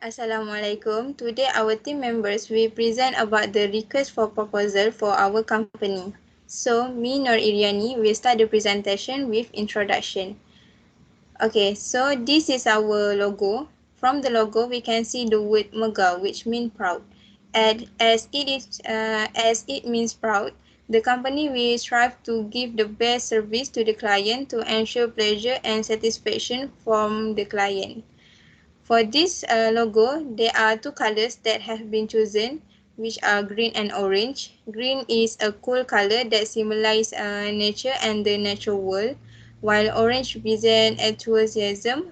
Assalamualaikum. Today our team members will present about the request for proposal for our company. So, me Nur Iriani will start the presentation with introduction. Okay, so this is our logo. From the logo, we can see the word Megah, which means proud. And as it means proud, the company will strive to give the best service to the client to ensure pleasure and satisfaction from the client. For this logo, there are two colors that have been chosen, which are green and orange. Green is a cool color that symbolizes nature and the natural world, while orange represents enthusiasm,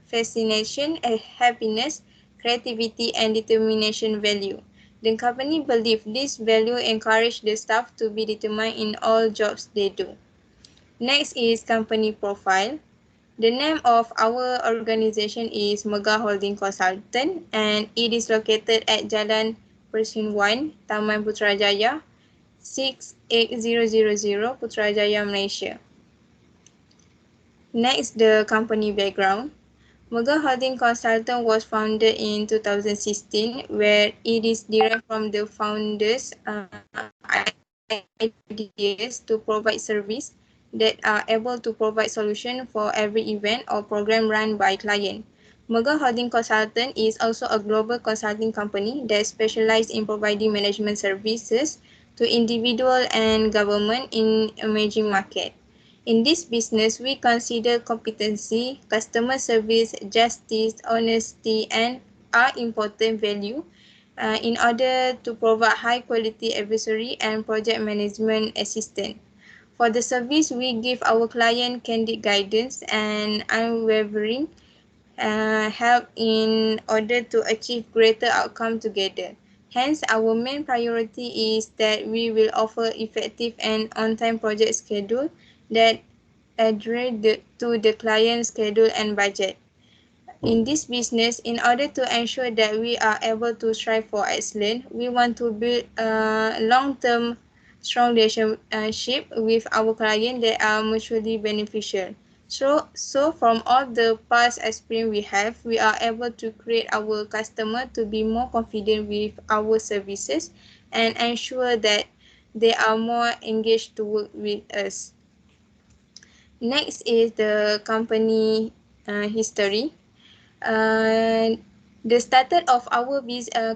fascination, happiness, creativity, and determination value. The company believes this value encourages the staff to be determined in all jobs they do. Next is company profile. The name of our organization is Megah Holding Consultant and it is located at Jalan Persin 1, Taman Putrajaya, 68000 Putrajaya, Malaysia. Next, the company background. Megah Holding Consultant was founded in 2016 where it is derived from the founders' ideas to provide service that are able to provide solution for every event or program run by client. Megah Holding Consultant is also a global consulting company that specializes in providing management services to individual and government in emerging market. In this business, we consider competency, customer service, justice, honesty, and are important value in order to provide high-quality advisory and project management assistance. For the service, we give our client candid guidance and unwavering help in order to achieve greater outcome together. Hence, our main priority is that we will offer effective and on-time project schedule that adhere to the client's schedule and budget. In this business, in order to ensure that we are able to strive for excellence, we want to build a long-term strong relationship with our client that are mutually beneficial. So from all the past experience we are able to create our customer to be more confident with our services and ensure that they are more engaged to work with us. Next is the company history. Uh, the started of our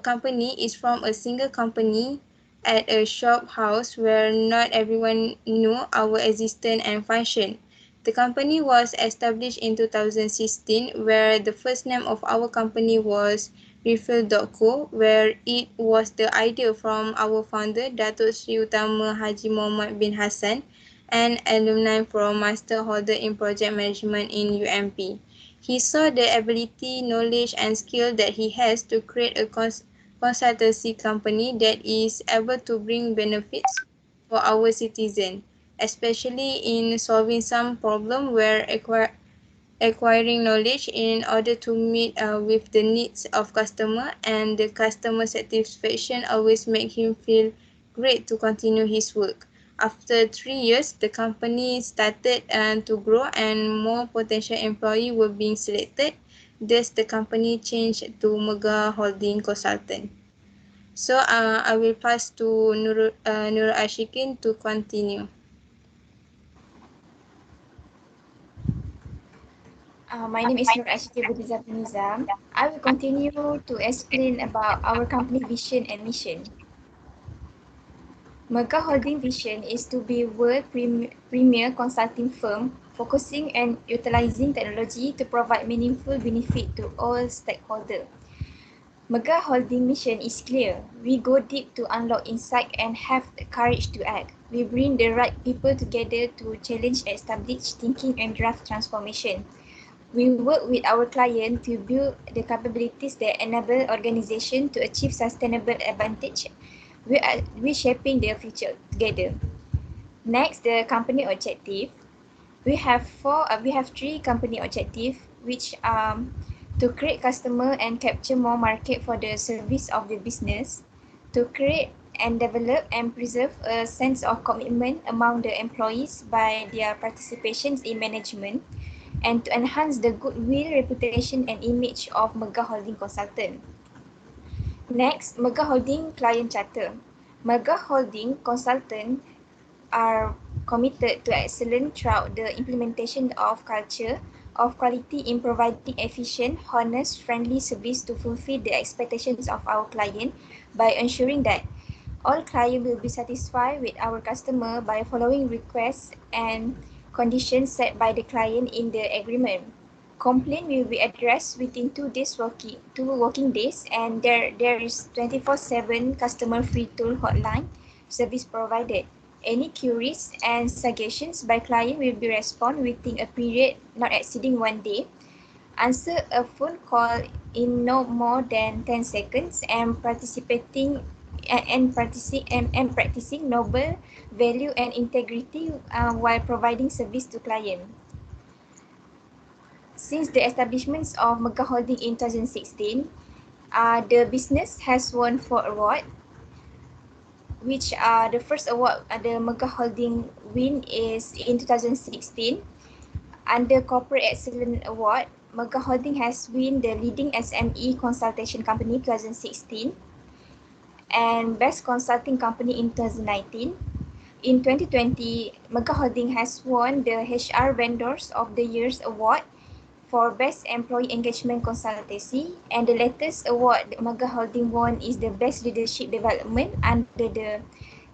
company is from a single company at a shop house where not everyone knew our existence and function. The company was established in 2016 where the first name of our company was Refill.co where it was the idea from our founder Datuk Sri Utama Haji Muhammad bin Hassan and alumni from Master Holder in Project Management in UMP. He saw the ability, knowledge, and skill that he has to create a consultancy company that is able to bring benefits for our citizens, especially in solving some problem where acquiring knowledge in order to meet with the needs of customer and the customer satisfaction always make him feel great to continue his work. After 3 years, the company started to grow and more potential employees were being selected. Thus, the company changed to Megah Holding Consultant. So, I will pass to Nurul Ashikin to continue. My name is Nur Ashiki Budizatun Nizam. I will continue to explain about our company vision and mission. Megah Holding vision is to be world premier consulting firm focusing and utilizing technology to provide meaningful benefit to all stakeholders. Megah Holding mission is clear. We go deep to unlock insight and have the courage to act. We bring the right people together to challenge established thinking and draft transformation. We work with our client to build the capabilities that enable organization to achieve sustainable advantage. We shaping their future together. Next, the company objective. We have three company objective, which to create customer and capture more market for the service of the business, to create and develop and preserve a sense of commitment among the employees by their participations in management, and to enhance the goodwill, reputation and image of Megah Holding Consultant. Next, Megah Holding Client Charter. Megah Holding Consultant are committed to excellence throughout the implementation of culture of quality in providing efficient, honest, friendly service to fulfill the expectations of our client by ensuring that all clients will be satisfied with our customer by following requests and conditions set by the client in the agreement. Complaint will be addressed within 2 working days, and there is 24/7 customer free tool hotline service provided. Any queries and suggestions by client will be responded within a period not exceeding 1 day. Answer a phone call in no more than 10 seconds and practicing noble value and integrity while providing service to client. Since the establishment of Megah Holding in 2016, the business has won 4 awards, which the first award the Megah Holding win is in 2016. Under Corporate Excellence Award, Megah Holding has won the Leading SME Consultation Company 2016 and Best Consulting Company in 2019. In 2020, Megah Holding has won the HR Vendors of the Year's Award for Best Employee Engagement Consultancy, and the latest award Megah Holding won is the Best Leadership Development under the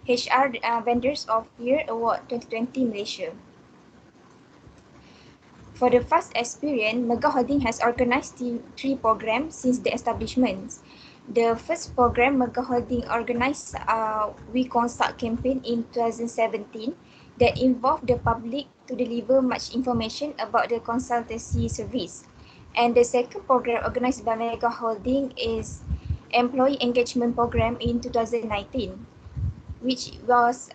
HR Vendors of Year Award 2020 Malaysia. For the first experience, Megah Holding has organized 3 programs since the establishment. The first program Megah Holding organized We Consult campaign in 2017 that involved the public to deliver much information about the consultancy service. And the second program organized by Megah Holding is Employee Engagement Program in 2019, which was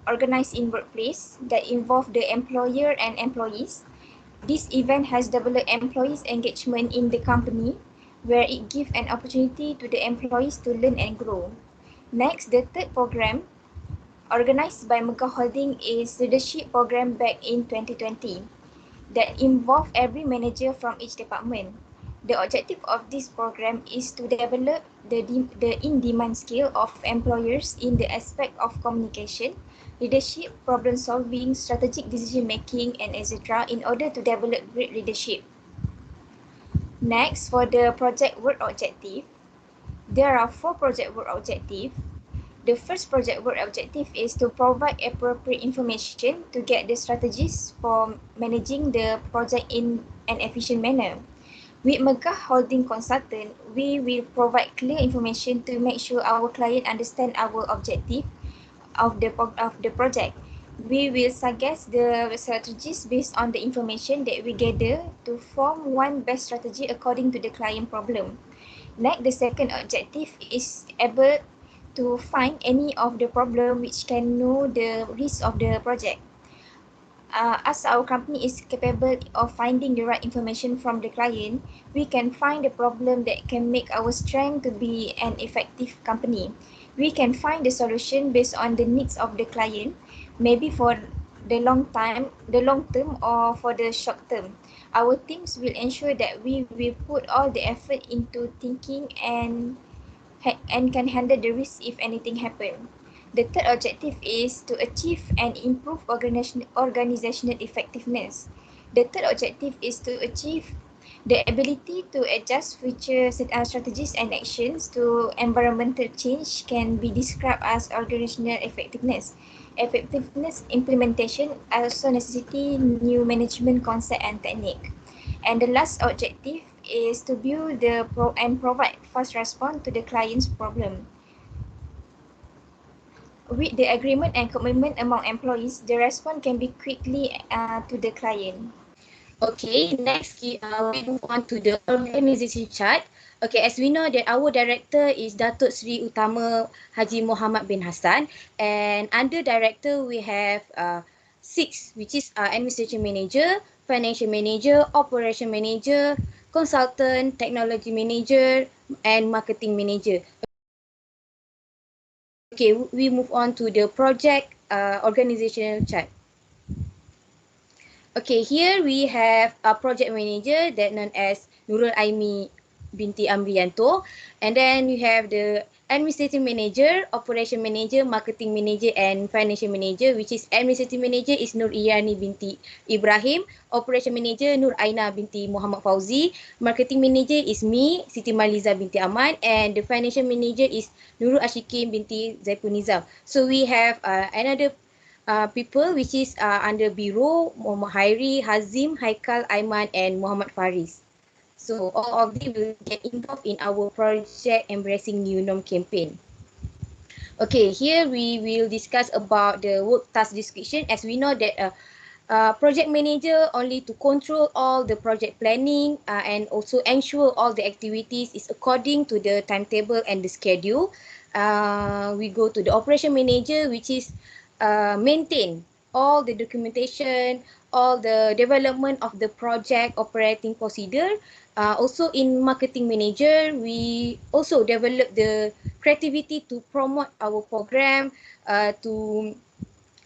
organized in workplace that involved the employer and employees. This event has developed employees' engagement in the company, where it gives an opportunity to the employees to learn and grow. Next, the third program, organized by Megah Holding, is Leadership Program back in 2020, that involves every manager from each department. The objective of this program is to develop the in-demand skill of employers in the aspect of communication, leadership, problem solving, strategic decision making, and etc. in order to develop great leadership. Next, for the project work objective, there are 4 project work objectives. The first project work objective is to provide appropriate information to get the strategies for managing the project in an efficient manner. With Megah Holding Consultant, we will provide clear information to make sure our client understand our objective of the project. We will suggest the strategies based on the information that we gather to form one best strategy according to the client problem. Next, the second objective is able to find any of the problem which can know the risk of the project. As our company is capable of finding the right information from the client, we can find the problem that can make our strength to be an effective company. We can find the solution based on the needs of the client, maybe for the long term or for the short term. Our teams will ensure that we will put all the effort into thinking and can handle the risk if anything happens. The third objective is to achieve and improve organizational effectiveness. The third objective is to achieve the ability to adjust future strategies and actions to environmental change can be described as organizational effectiveness. Effectiveness implementation also necessity new management concept and technique. And the last objective is to build and provide fast response to the client's problem. With the agreement and commitment among employees, the response can be quickly to the client. Okay, next we move on to the organization chart. Okay, as we know that our director is Datuk Sri Utama Haji Muhammad bin Hassan, and under director we have 6, which is administration manager, financial manager, operation manager, consultant, technology manager, and marketing manager. Okay, we move on to the project organizational chart. Okay, here we have a project manager that known as Nurul Aimi binti Amrianto. And then you have the administrative manager, operation manager, marketing manager, and financial manager, which is administrative manager is Nur Iyani binti Ibrahim, operation manager Nur Aina binti Muhammad Fauzi, marketing manager is me, Siti Maliza binti Ahmad, and the financial manager is Nurul Ashikin binti Zaipun Nizam. So we have another people which is under Biro, Muhammad Hairi, Hazim, Haikal, Aiman and Muhammad Faris. So all of them will get involved in our project Embracing New Norm campaign. Okay, here we will discuss about the work task description. As we know that project manager only to control all the project planning and also ensure all the activities is according to the timetable and the schedule. We go to the operation manager, which is maintain all the documentation, all the development of the project operating procedure. Also in marketing manager, we also develop the creativity to promote our program, to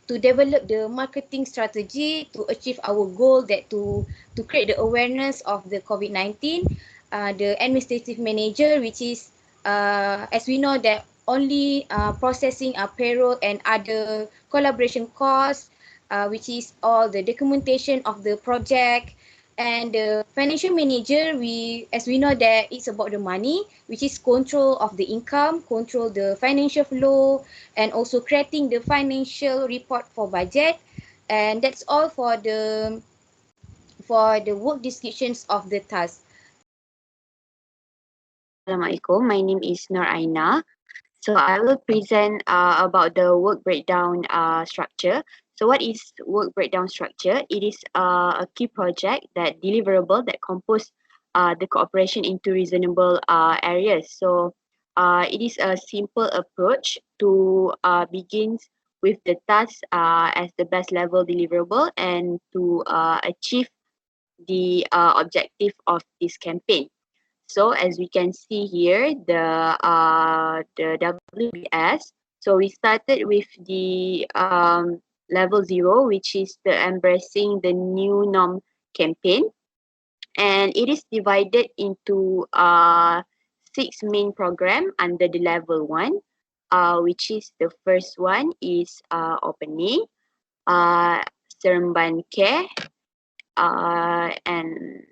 develop the marketing strategy to achieve our goal that to create the awareness of the COVID-19. The administrative manager, which is as we know that only processing payroll and other collaboration costs, which is all the documentation of the project. And the financial manager, we as we know that it's about the money, which is control of the income, control the financial flow, and also creating the financial report for budget. And that's all for the work descriptions of the task. Assalamualaikum. My name is Nur Aina. So I will present about the work breakdown structure. So what is work breakdown structure? It is a key project that deliverable that compose the cooperation into reasonable areas. So it is a simple approach to begins with the task as the best level deliverable and to achieve the objective of this campaign. So as we can see here, the WBS. So we started with the level 0, which is the embracing the new norm campaign, and it is divided into 6 main program under the level 1, which is the first one is opening, Seremban Care, and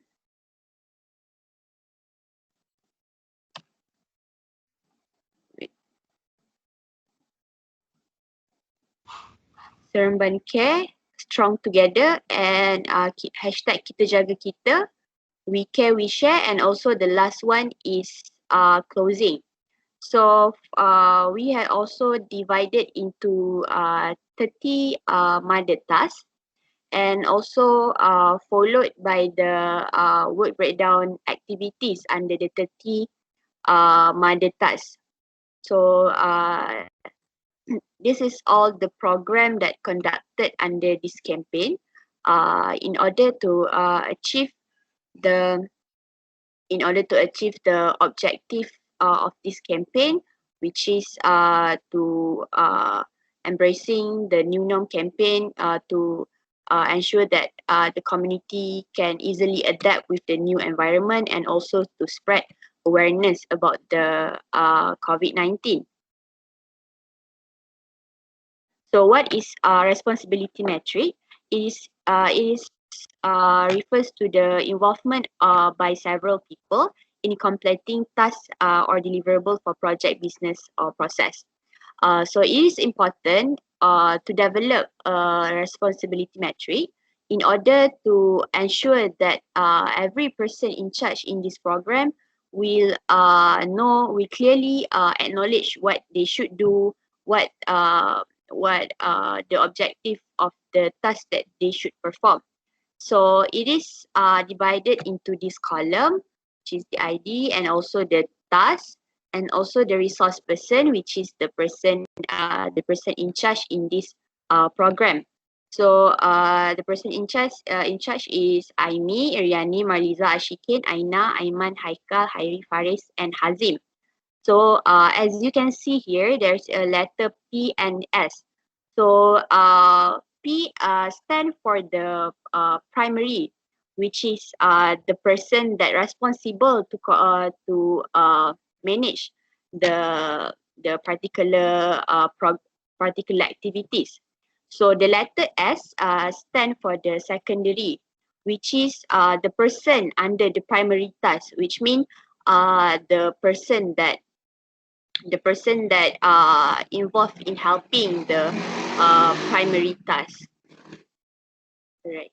Seremban Care, Strong Together, and hashtag Kita Jaga Kita, We Care, We Share, and also the last one is closing. So we had also divided into 30 mother tasks, and also followed by the work breakdown activities under the 30 mother tasks. So this is all the program that conducted under this campaign in order to achieve the objective of this campaign, which is to embracing the new norm campaign to ensure that the community can easily adapt with the new environment and also to spread awareness about the COVID-19. So what is responsibility metric? It refers to the involvement by several people in completing tasks or deliverable for project, business, or process. So it is important to develop a responsibility metric in order to ensure that every person in charge in this program will clearly acknowledge what they should do, what the objective of the task that they should perform. So it is divided into this column, which is the ID, and also the task, and also the resource person, which is the person in charge in this program. So the person in charge is Aimi, Iriani, Marliza, Ashikin, Aina, Aiman, Haikal, Hairi, Faris, and Hazim. So as you can see here, there's a letter P and S. So P stand for the primary, which is the person that responsible to manage the particular activities. So the letter S stand for the secondary, which is the person under the primary task, which means the person that involved in helping the primary task. Right.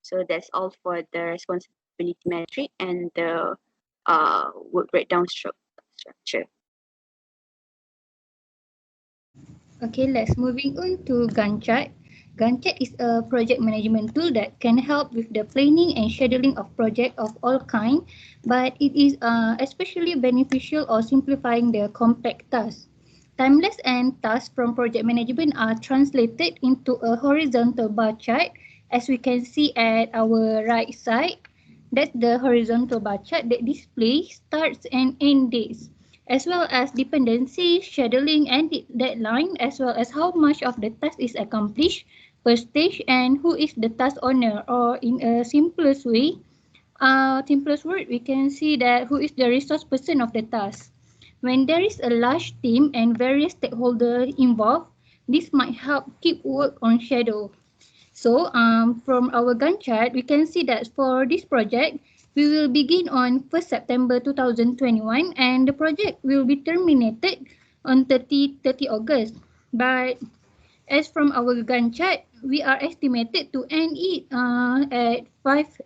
So that's all for the responsibility metric and the work breakdown structure. Okay, let's moving on to Gantt chart. Gantt chart is a project management tool that can help with the planning and scheduling of project of all kind, but it is especially beneficial or simplifying the complex tasks. Timeless and tasks from project management are translated into a horizontal bar chart, as we can see at our right side. That's the horizontal bar chart that displays starts and end dates, as well as dependency, scheduling, and deadline, as well as how much of the task is accomplished per stage and who is the task owner. Or in a simplest word, we can see that who is the resource person of the task. When there is a large team and various stakeholders involved, this might help keep work on schedule. So from our Gantt chart, we can see that for this project, we will begin on 1st September 2021 and the project will be terminated on 30 August. But as from our Gantt chart, we are estimated to end it at 5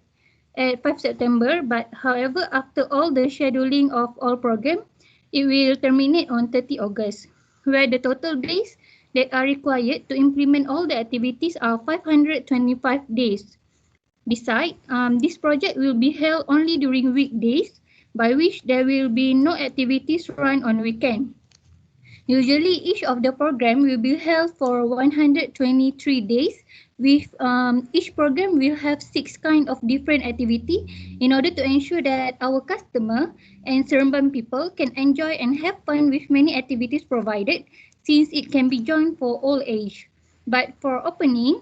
September, but however, after all the scheduling of all program, it will terminate on 30 August, where the total days that are required to implement all the activities are 525 days. Besides, this project will be held only during weekdays, by which there will be no activities run on weekend. Usually, each of the program will be held for 123 days. With each program will have 6 kind of different activity in order to ensure that our customer and Seremban people can enjoy and have fun with many activities provided, since it can be joined for all age. But for opening,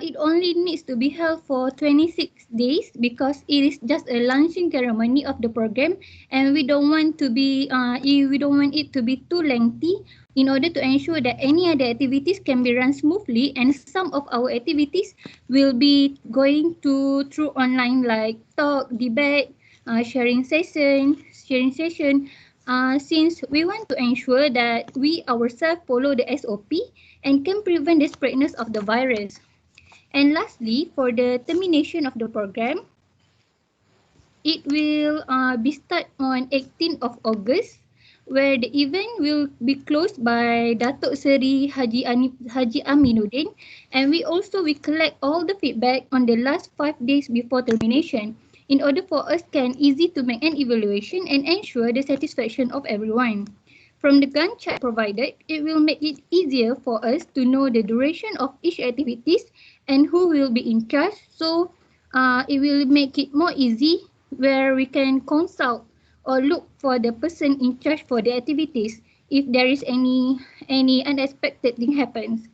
it only needs to be held for 26 days because it is just a launching ceremony of the program, and we don't want it to be too lengthy in order to ensure that any other activities can be run smoothly, and some of our activities will be going to through online like talk, debate, sharing session, since we want to ensure that we ourselves follow the SOP and can prevent the spreadness of the virus. And lastly, for the termination of the program, it will be start on 18th of August, where the event will be closed by Datuk Seri Haji Aminuddin, and we also will collect all the feedback on the last 5 days before termination in order for us can easy to make an evaluation and ensure the satisfaction of everyone. From the Gantt chart provided, it will make it easier for us to know the duration of each activities and who will be in charge. So it will make it more easy where we can consult or look for the person in charge for the activities if there is any unexpected thing happens.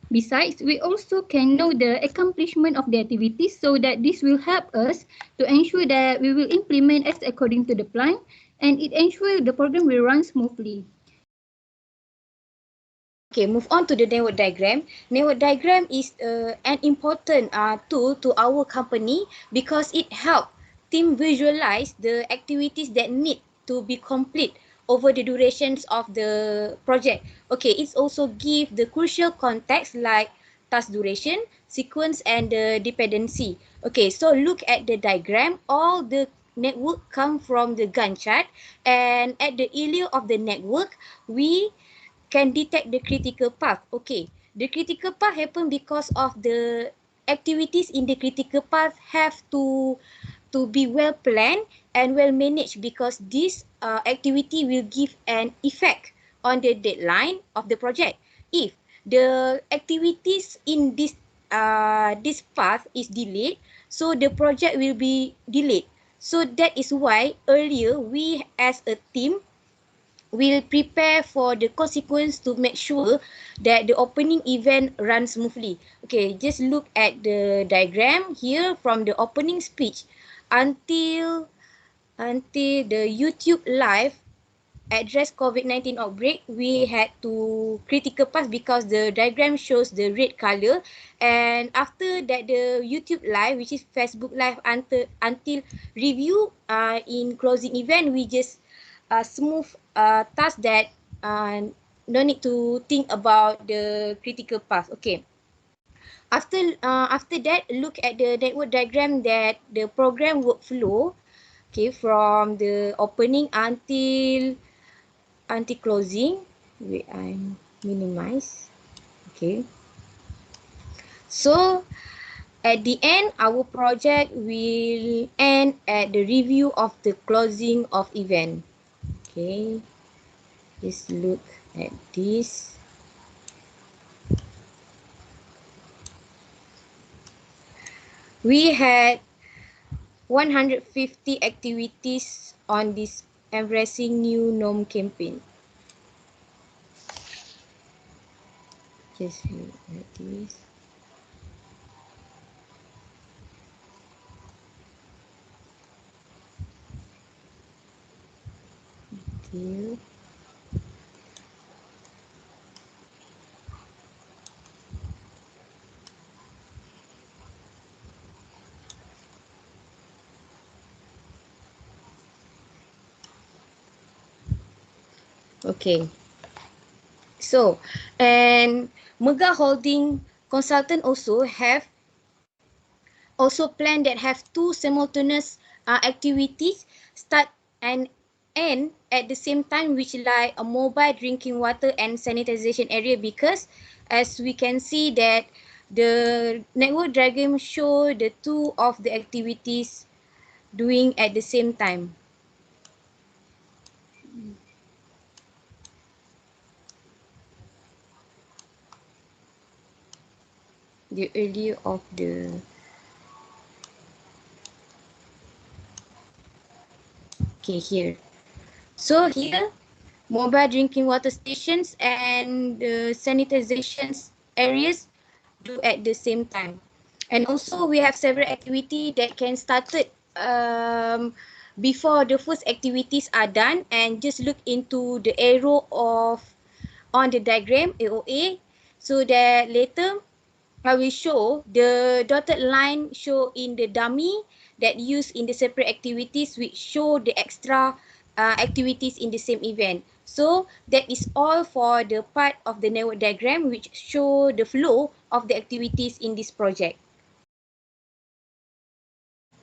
Besides, we also can know the accomplishment of the activities, so that this will help us to ensure that we will implement as according to the plan, and it ensures the program will run smoothly. Okay, move on to the network diagram. Network diagram is an important tool to our company because it helps team visualize the activities that need to be complete over the durations of the project. Okay, it's also give the crucial context like task duration, sequence, and the dependency. Okay, so look at the diagram. All the network come from the Gantt chart, and at the area of the network, we can detect the critical path. Okay, the critical path happen because of the activities in the critical path have to be well planned and well managed, because this activity will give an effect on the deadline of the project. If the activities in this path is delayed, so the project will be delayed. So that is why earlier we as a team will prepare for the consequence to make sure that the opening event runs smoothly. Okay, just look at the diagram here from the opening speech until the YouTube live address COVID-19 outbreak, we had to critical pass because the diagram shows the red color. And after that, the YouTube live, which is Facebook live until review in closing event, we just smooth task that no need to think about the critical path. Okay. After that, look at the network diagram that the program workflow, okay, from the opening until closing. Wait, I minimize. Okay. So at the end, our project will end at the review of the closing of event. Okay. Just look at this. We had 150 activities on this Embracing New Norm campaign. Just look at this. Here. Okay. So, and Megah Holding consultant also plan that have two simultaneous activities start and end at the same time, which like a mobile drinking water and sanitization area, because as we can see that the network diagram show the two of the activities doing at the same time. The earlier of the okay here. So here mobile drinking water stations and sanitization areas do at the same time. And also we have several activities that can started before the first activities are done, and just look into the arrow of on the diagram AOA, so that later I will show the dotted line show in the dummy that used in the separate activities, which show the extra activities in the same event. So that is all for the part of the network diagram which show the flow of the activities in this project.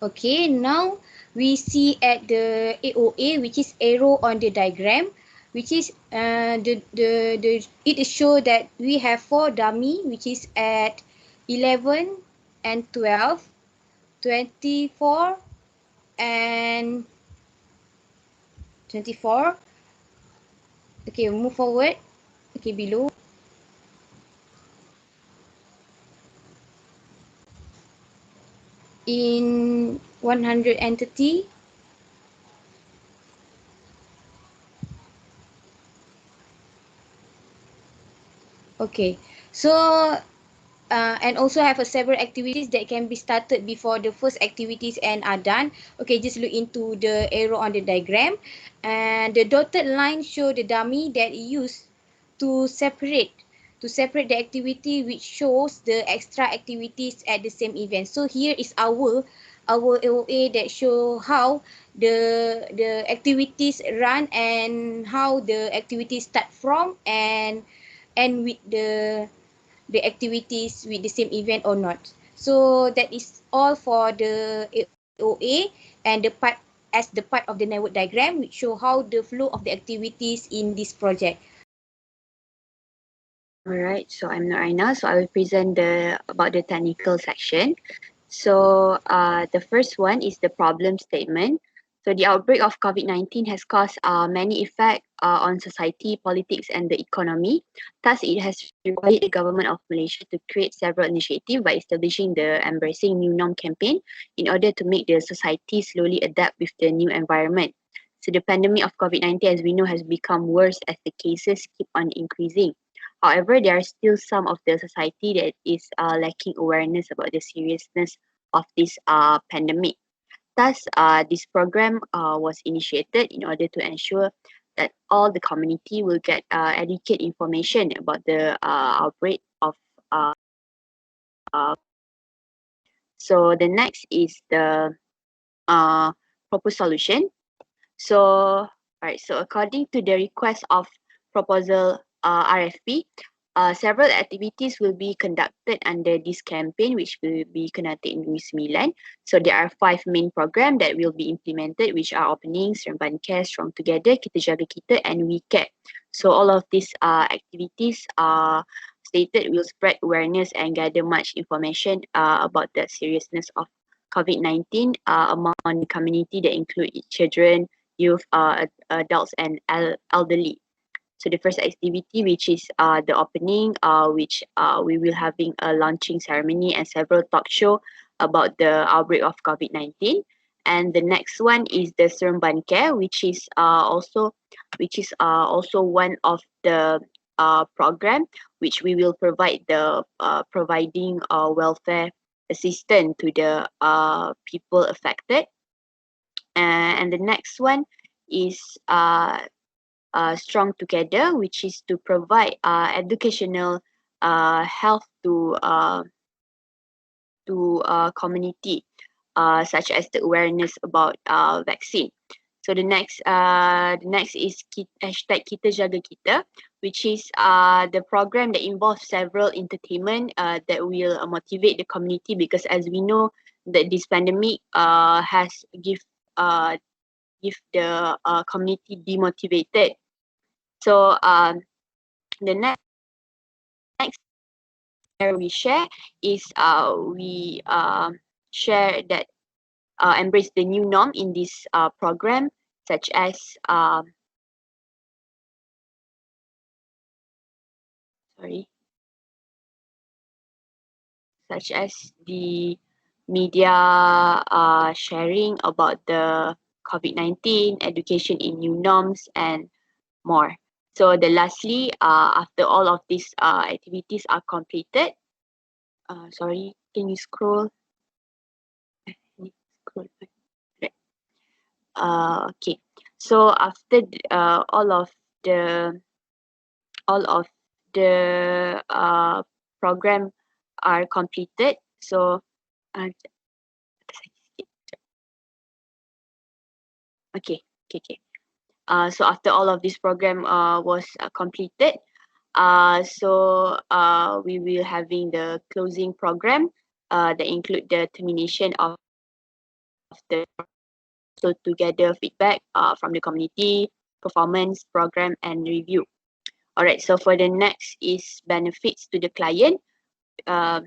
Okay, now we see at the AOA, which is arrow on the diagram, which is it is show that we have 4 dummy, which is at 11 and 12, 24 and 24. Okay, move forward. Okay, below. In 100 entity. Okay, so and also have a several activities that can be started before the first activities and are done. Okay, just look into the arrow on the diagram, and the dotted line show the dummy that used to separate the activity, which shows the extra activities at the same event. So here is our AOA that show how the activities run and how the activities start from and with the activities with the same event or not. So that is all for the AOA and the part as the part of the network diagram, which show how the flow of the activities in this project. Alright, so I'm Noraina. So I will present about the technical section. So the first one is the problem statement. So the outbreak of COVID-19 has caused many effects on society, politics, and the economy. Thus, it has required the government of Malaysia to create several initiatives by establishing the Embracing New Norm campaign in order to make the society slowly adapt with the new environment. So the pandemic of COVID-19, as we know, has become worse as the cases keep on increasing. However, there are still some of the society that is lacking awareness about the seriousness of this pandemic. Thus, this program was initiated in order to ensure that all the community will get adequate information about the outbreak of. So the next is the proposed solution. So, alright, so according to the request of proposal RFP, several activities will be conducted under this campaign, which will be conducted in Negeri Sembilan. So there are 5 main programs that will be implemented, which are opening, Seremban Care, Strong Together, Kita Jaga Kita, and We Care. So all of these activities are stated will spread awareness and gather much information about the seriousness of COVID-19 among the community that include children, youth, adults, and elderly. So the first activity, which is the opening, which we will having a launching ceremony and several talk show about the outbreak of COVID-19. And the next one is the Seremban Care, which is also one of the program which we will provide the providing welfare assistance to the people affected. And the next one is Strong Together, which is to provide educational health to community, such as the awareness about vaccine. So the next is hashtag Kita Jaga Kita, which is the program that involves several entertainment that will motivate the community, because as we know that this pandemic has give the community demotivated. So the next where we share is we share that embrace the new norm in this program, such as such as the media sharing about the COVID-19, education in new norms, and more. So the lastly, after all of these activities are completed, sorry, can you scroll? Scroll back. Right. Okay. So after the all of the program are completed, so uh, okay, okay. So after all of this program was completed, we will having the closing program that include the termination of the so to gather feedback from the community, performance, program, and review. Alright, so for the next is benefits to the client. As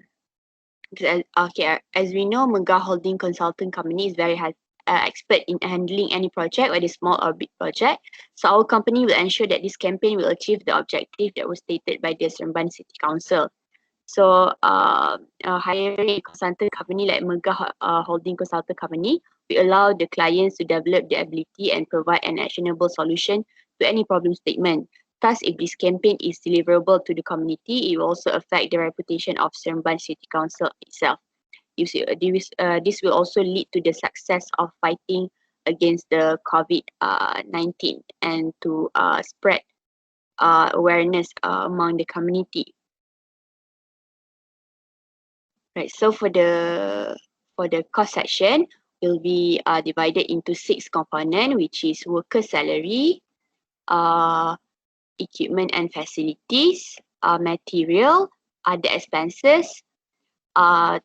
we know, Megah Holding Consultant Company is very expert in handling any project, whether small or big project. So our company will ensure that this campaign will achieve the objective that was stated by the Seremban City Council. So hiring a consultant company like Megah Holding Consultant Company, we allow the clients to develop their ability and provide an actionable solution to any problem statement. Thus, if this campaign is deliverable to the community, it will also affect the reputation of Seremban City Council itself. This will also lead to the success of fighting against the COVID-19 and to spread awareness among the community. Right, so for the cost section will be divided into 6 components, which is worker salary, equipment and facilities, material, other expenses,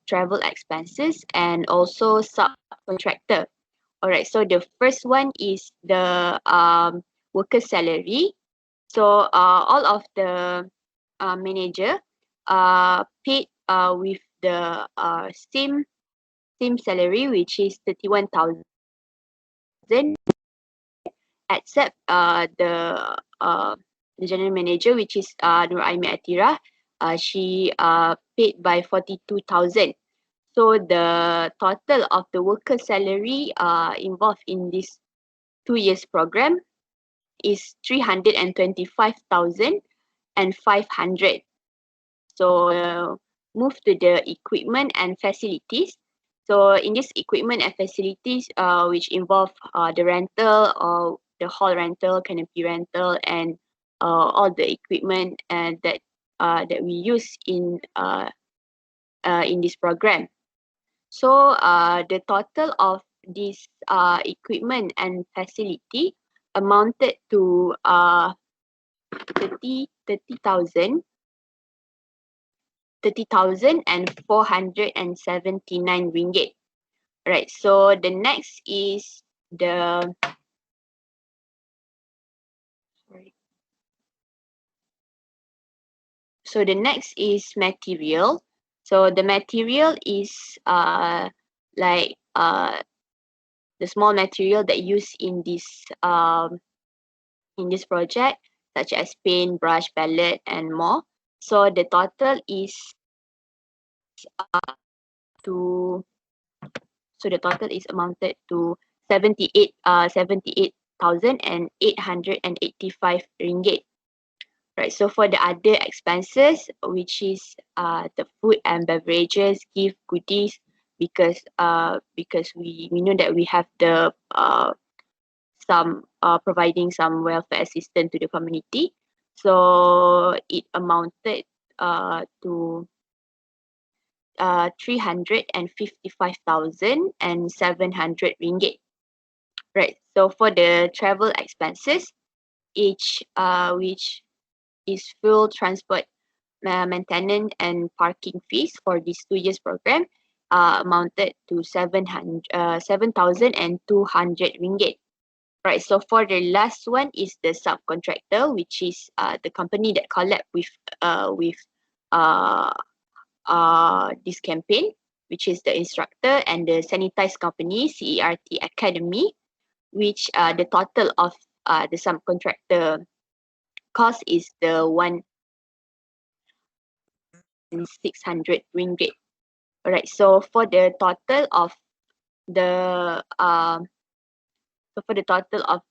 travel expenses, and also subcontractor. Alright, so the first one is the worker salary. So all of the manager paid with the same salary, which is 31,000, except the general manager, which is Nur Aimi Atira. She paid by 42,000. So the total of the worker salary involved in this 2 years program is 325,500. So move to the equipment and facilities. So in this equipment and facilities, which involve the rental or the hall rental, canopy rental, and all the equipment and that we use in this program. So the total of this equipment and facility amounted to 30,000 30,479 ringgit. Right. So the next is the sorry. So the next is material. So the material is like the small material that used in this project, such as paint, brush, palette, and more. So the total is to so the total is amounted to 78,885 ringgit. Right. So for the other expenses, which is the food and beverages, gift, goodies, because we know that we have the some providing some welfare assistance to the community. So it amounted to 355,700 ringgit. Right. So for the travel expenses, which is fuel transport, maintenance and parking fees for this 2 years program, amounted to 7,200 ringgit. Right. So for the last one is the subcontractor, which is the company that collab with uh, this campaign, which is the instructor, and the sanitized company CERT Academy, which the total of the subcontractor cost is the 1,600 ringgit. Alright, so for the total of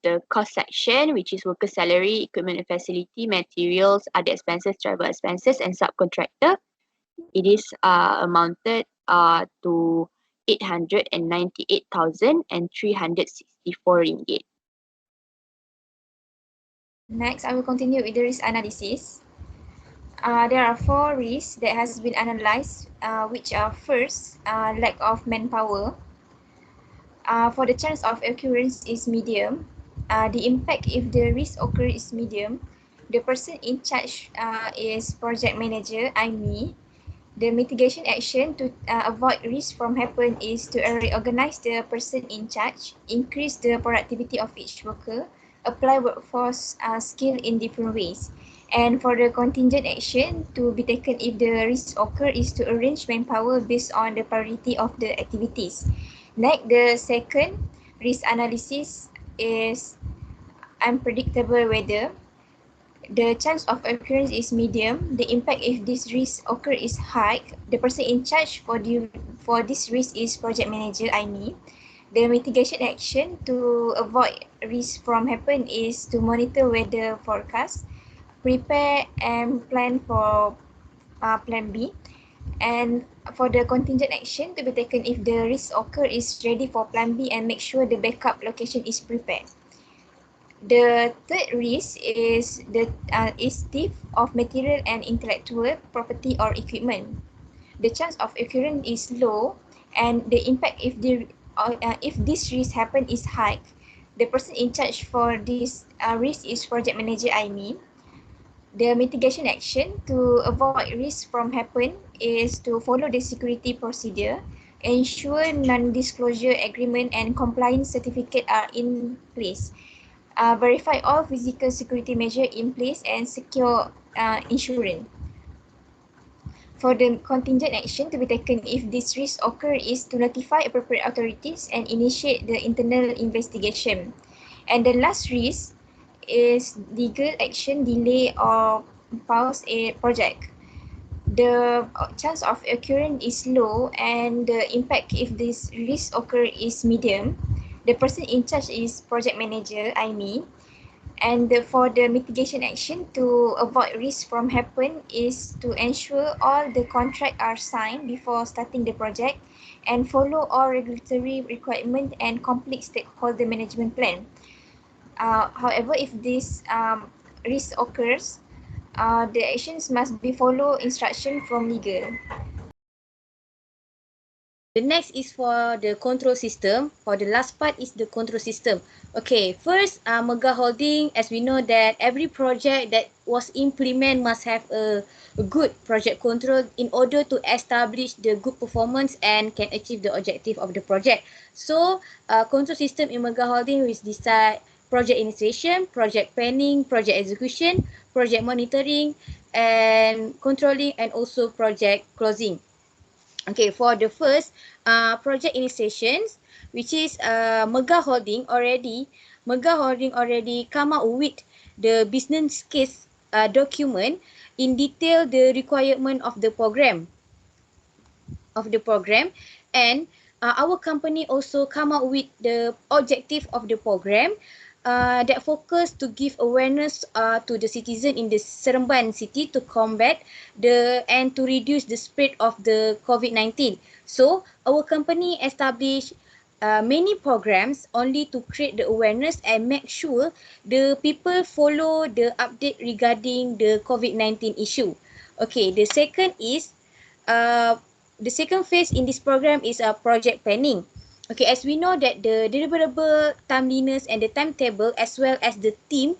the cost section, which is worker salary, equipment and facility, materials, other expenses, travel expenses, and subcontractor, it is amounted to 898,364 ringgit. Next, I will continue with the risk analysis. There are 4 risks that has been analyzed, which are first, lack of manpower. For the chance of occurrence is medium. The impact if the risk occur is medium. The person in charge is project manager, I me. The mitigation action to avoid risk from happen is to reorganize the person in charge, increase the productivity of each worker, apply workforce skill in different ways. And for the contingent action to be taken if the risk occur is to arrange manpower based on the priority of the activities. Next, the second risk analysis is unpredictable weather. The chance of occurrence is medium. The impact if this risk occur is high. The person in charge for this risk is project manager, I me. The mitigation action to avoid risk from happen is to monitor weather forecast, prepare and plan for plan B. And for the contingent action to be taken if the risk occur is ready for plan B and make sure the backup location is prepared. The third risk is thief of material and intellectual property or equipment. The chance of occurrence is low, and the impact if this risk happen is high. The person in charge for this risk is project manager, I mean. The mitigation action to avoid risk from happen is to follow the security procedure, ensure non-disclosure agreement and compliance certificate are in place. Verify all physical security measures in place and secure insurance. For the contingent action to be taken if this risk occur is to notify appropriate authorities and initiate the internal investigation. And the last risk is legal action, delay or pause a project. The chance of occurrence is low and the impact if this risk occur is medium. The person in charge is project manager, me. And for the mitigation action to avoid risk from happen is to ensure all the contract are signed before starting the project and follow all regulatory requirement and complete stakeholder management plan. However, if this risk occurs, the actions must be follow instruction from legal. The next is for the control system. For the last part is the control system. Okay, first, Megah Holding, as we know that every project that was implemented must have a good project control in order to establish the good performance and can achieve the objective of the project. So, control system in Megah Holding is decide project initiation, project planning, project execution, project monitoring, and controlling, and also project closing. Okay, for the first project initiations, which is Megah Holding already come up with the business case document in detail the requirement of the program, and our company also come up with the objective of the program that focus to give awareness to the citizen in the Seremban city to combat and to reduce the spread of the COVID-19. So our company established many programs only to create the awareness and make sure the people follow the update regarding the COVID-19 issue. Okay, uh, the second phase in this program is project planning. Okay, as we know that the deliverable timeliness and the timetable as well as the team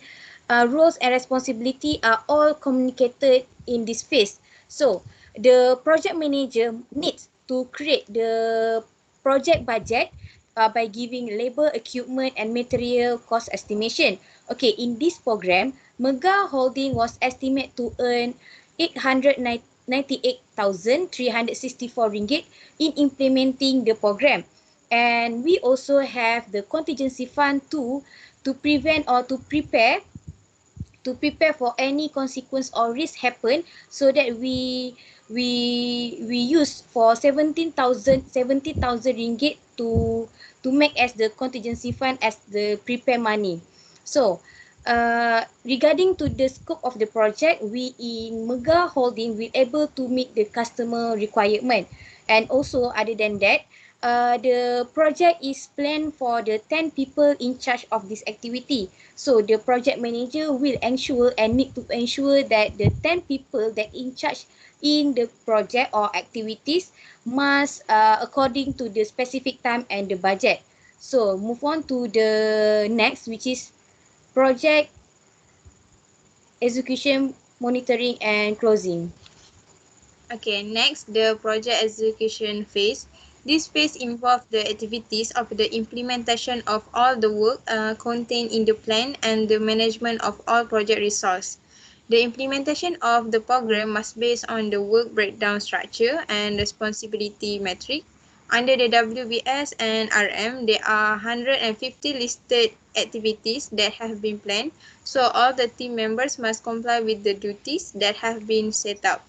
roles and responsibility are all communicated in this phase. So the project manager needs to create the project budget by giving labor, equipment and material cost estimation. Okay, in this program, Megah Holding was estimated to earn 898,364 ringgit in implementing the program. And we also have the contingency fund to prevent or to prepare for any consequence or risk happen, so that we use for 70,000 ringgit to make as the contingency fund as the prepare money. So regarding to the scope of the project, we in Megah Holding will able to meet the customer requirement. And also other than that, the project is planned for the 10 people in charge of this activity. So the project manager will ensure and need to ensure that the 10 people that in charge in the project or activities must according to the specific time and the budget. So move on to the next, which is project execution, monitoring and closing. Okay, next, the project execution phase. This phase involves the activities of the implementation of all the work contained in the plan and the management of all project resource. The implementation of the program must based on the work breakdown structure and responsibility metric. Under the WBS and RM, there are 150 listed activities that have been planned, so all the team members must comply with the duties that have been set up.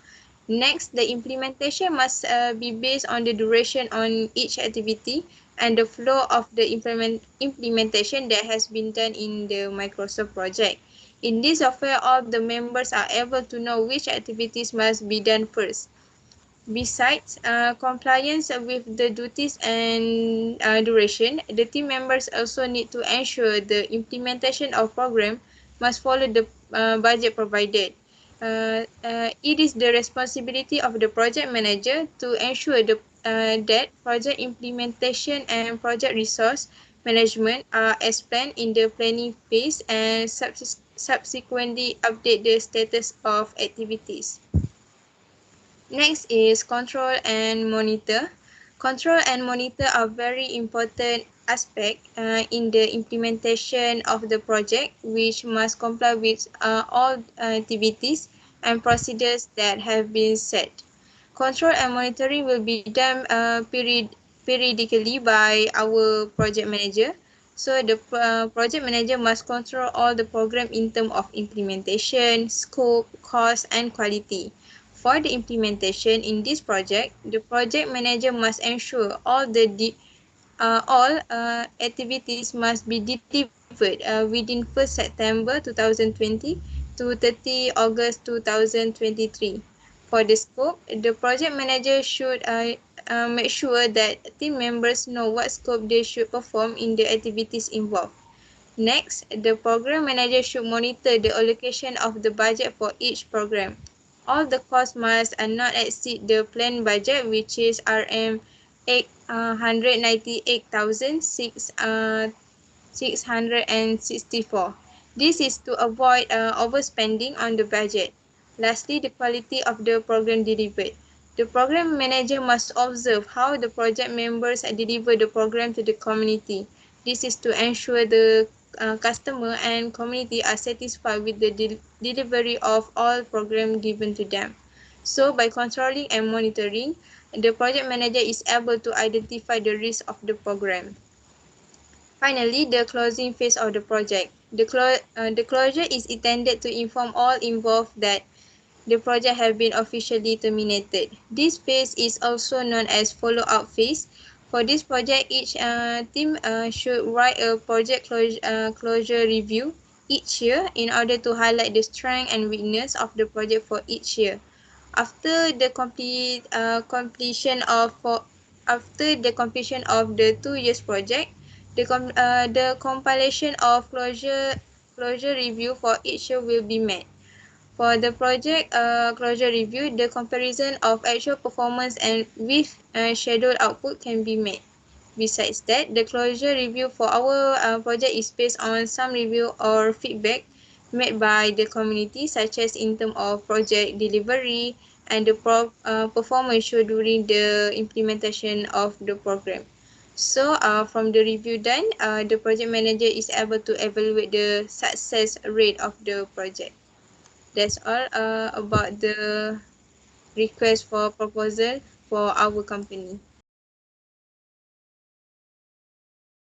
Next, the implementation must be based on the duration on each activity and the flow of the implementation that has been done in the Microsoft project. In this software, all the members are able to know which activities must be done first. Besides compliance with the duties and duration, the team members also need to ensure the implementation of program must follow the budget provided. It is the responsibility of the project manager to ensure that project implementation and project resource management are as planned in the planning phase and subsequently update the status of activities. Next is control and monitor. Control and monitor are very important aspect in the implementation of the project, which must comply with all activities and procedures that have been set. Control and monitoring will be done periodically by our project manager. So the project manager must control all the program in terms of implementation, scope, cost, and quality. For the implementation in this project, the project manager must ensure all the All activities must be delivered within 1st September 2020 to 30 August 2023. For the scope, the project manager should make sure that team members know what scope they should perform in the activities involved. Next, the program manager should monitor the allocation of the budget for each program. All the costs must not exceed the planned budget, which is RM 898,664. This is to avoid overspending on the budget. Lastly, the quality of the program delivered. The program manager must observe how the project members deliver the program to the community. This is to ensure the customer and community are satisfied with the delivery of all program given to them. So, by controlling and monitoring, the project manager is able to identify the risk of the program. Finally, the closing phase of the project. The closure is intended to inform all involved that the project has been officially terminated. This phase is also known as follow-up phase. For this project, each team should write a project closure review each year in order to highlight the strength and weakness of the project for each year. After the completion of the 2 years project, the compilation of closure review for each year will be made. For the project closure review, the comparison of actual performance and with scheduled output can be made. Besides that, the closure review for our project is based on some review or feedback made by the community, such as in terms of project delivery and the performance shown during the implementation of the program. So, from the review done, the project manager is able to evaluate the success rate of the project. That's all about the request for proposal for our company.